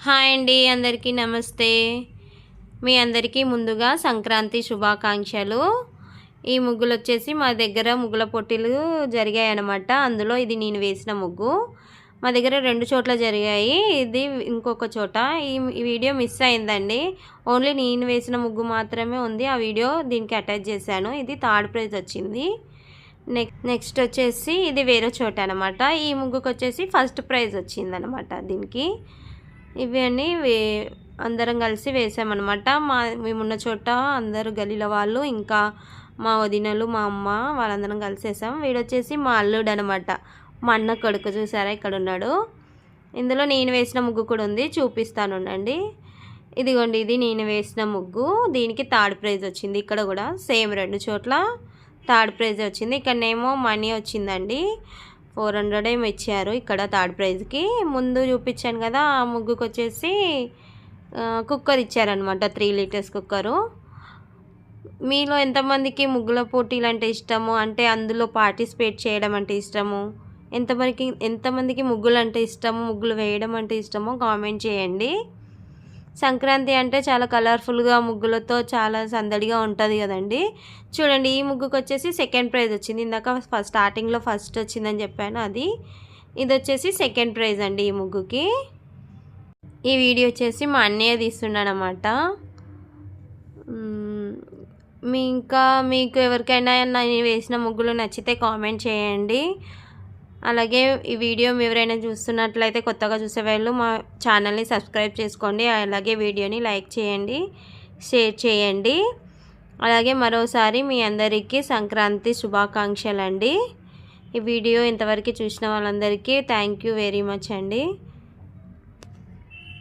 Hi అండి, అందరికీ నమస్తే. మీ అందరికీ ముందుగా సంక్రాంతి శుభాకాంక్షలు. ఈ ముగ్గులు వచ్చేసి మా దగ్గర ముగ్గుల పోటీలు జరిగాయన్నమాట. అందులో ఇది నేను వేసిన ముగ్గు. మా దగ్గర 2 చోట్ల జరిగాయి, ఇది ఇంకొక చోట. ఈ వీడియో మిస్ అయిందండి. ఓన్లీ నేను వేసిన ముగ్గు మాత్రమే ఉంది. ఆ వీడియో దీనికి అటాచ్ చేశాను. ఇది థర్డ్ ప్రైజ్ వచ్చింది. నెక్స్ట్ వచ్చేసి ఇది వేరే చోట అనమాట. ఈ ముగ్గుకు వచ్చేసి ఫస్ట్ ప్రైజ్ వచ్చిందనమాట. దీనికి ఇవన్నీ అందరం కలిసి వేసామన్నమాట. మేమున్న చోట అందరూ గలీల వాళ్ళు, ఇంకా మా వదినలు, మా అమ్మ వాళ్ళందరం కలిసి వేసాం. వీడొచ్చేసి మా అల్లుడు అనమాట, మా అన్న కొడుకు. చూసారా ఇక్కడ ఉన్నాడు. ఇందులో నేను వేసిన ముగ్గు కూడా ఉంది, చూపిస్తాను ఉండండి. ఇదిగోండి, ఇది నేను వేసిన ముగ్గు. దీనికి థర్డ్ ప్రైజ్ వచ్చింది. ఇక్కడ కూడా సేమ్ 2 చోట్ల థర్డ్ ప్రైజ్ వచ్చింది. ఇక్కడనేమో మనీ వచ్చిందండి, 400 ఏమో ఇచ్చారు ఇక్కడ థర్డ్ ప్రైజ్కి. ముందు చూపించాను కదా, ఆ ముగ్గుకు వచ్చేసి కుక్కర్ ఇచ్చారనమాట, 3 లీటర్స్ కుక్కరు. మీలో ఎంతమందికి ముగ్గుల పోటీలు అంటే ఇష్టము, అంటే అందులో పార్టిసిపేట్ చేయడం అంటే ఇష్టము, ఎంతమందికి ముగ్గులు అంటే ఇష్టము, ముగ్గులు వేయడం అంటే ఇష్టమో కామెంట్ చేయండి. సంక్రాంతి అంటే చాలా కలర్ఫుల్గా ముగ్గులతో చాలా సందడిగా ఉంటుంది కదండి. చూడండి, ఈ ముగ్గుకు వచ్చేసి సెకండ్ ప్రైజ్ వచ్చింది. ఇందాక స్టార్టింగ్లో ఫస్ట్ వచ్చిందని చెప్పాను, అది. ఇది వచ్చేసి సెకండ్ ప్రైజ్ అండి ఈ ముగ్గుకి. ఈ వీడియో వచ్చేసి మా అన్నయ్య తీస్తున్నాడనమాట. ఇంకా మీకు ఎవరికైనా నేను వేసిన ముగ్గులు నచ్చితే కామెంట్ చేయండి. అలాగే ఈ వీడియో ఎవరైనా చూస్తున్నట్లయితే, కొత్తగా చూసేవాళ్ళు మా ఛానల్ని సబ్స్క్రైబ్ చేసుకోండి. అలాగే వీడియోని లైక్ చేయండి, షేర్ చేయండి. అలాగే మరోసారి మీ అందరికీ సంక్రాంతి శుభాకాంక్షలు అండి. ఈ వీడియో ఇంతవరకు చూసిన వాళ్ళందరికీ థ్యాంక్ యూ వెరీ మచ్ అండి.